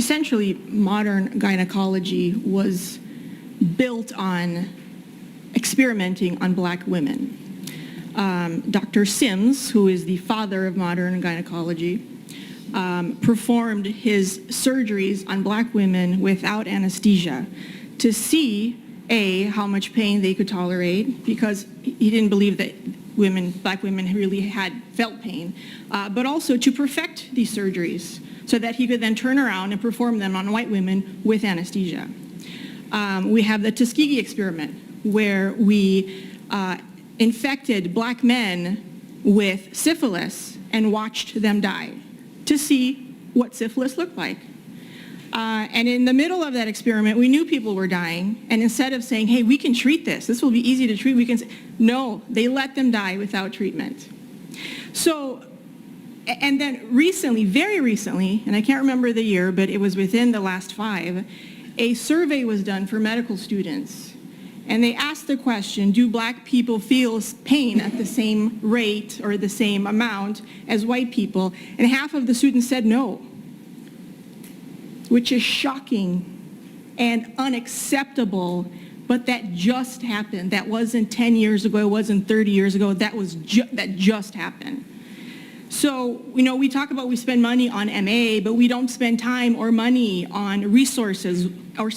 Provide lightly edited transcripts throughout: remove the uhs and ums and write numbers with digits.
essentially modern gynecology was built on experimenting on black women. Dr. Sims, who is the father of modern gynecology, performed his surgeries on black women without anesthesia to see, A, how much pain they could tolerate, because he didn't believe that black women really had felt pain, but also to perfect these surgeries so that he could then turn around and perform them on white women with anesthesia. We have the Tuskegee experiment, where we infected black men with syphilis and watched them die to see what syphilis looked like. And in the middle of that experiment, we knew people were dying, and instead of saying, hey, we can treat this will be easy to treat, we can say, no, they let them die without treatment. So, and then recently, very recently, and I can't remember the year, but it was within the last 5, a survey was done for medical students, and they asked the question, do black people feel pain at the same rate or the same amount as white people? And half of the students said no, which is shocking and unacceptable, but that just happened. That wasn't 10 years ago, it wasn't 30 years ago, that just happened. So, you know, we talk about we spend money on MA, but we don't spend time or money on resources, or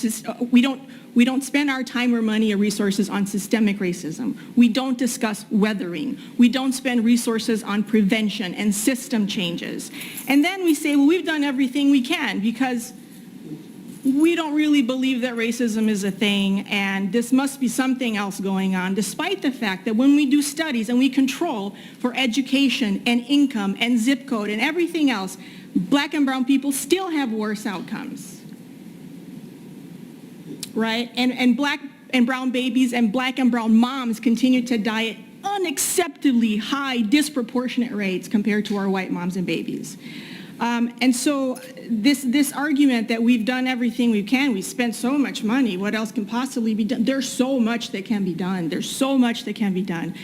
we don't spend our time or money or resources on systemic racism. We don't discuss weathering. We don't spend resources on prevention and system changes. And then we say, well, we've done everything we can because we don't really believe that racism is a thing, and this must be something else going on, despite the fact that when we do studies and we control for education and income and zip code and everything else, black and brown people still have worse outcomes, right? And black and brown babies and black and brown moms continue to die at unacceptably high, disproportionate rates compared to our white moms and babies. And so this argument that we've done everything we can, we spent so much money, what else can possibly be done? There's so much that can be done. There's so much that can be done.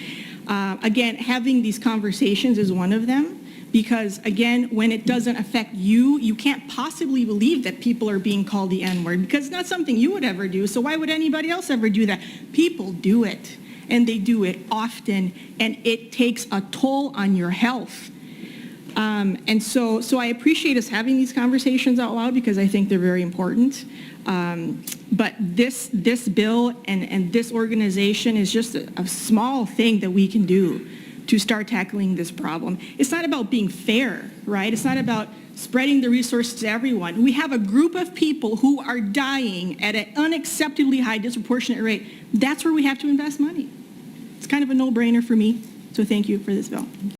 Again, having these conversations is one of them, because again, when it doesn't affect you, you can't possibly believe that people are being called the N-word, because it's not something you would ever do, so why would anybody else ever do that? People do it, and they do it often, and it takes a toll on your health. And so I appreciate us having these conversations out loud, because I think they're very important. But this bill and this organization is just a small thing that we can do to start tackling this problem. It's not about being fair, right? It's not about spreading the resources to everyone. We have a group of people who are dying at an unacceptably high, disproportionate rate. That's where we have to invest money. It's kind of a no-brainer for me. So thank you for this bill.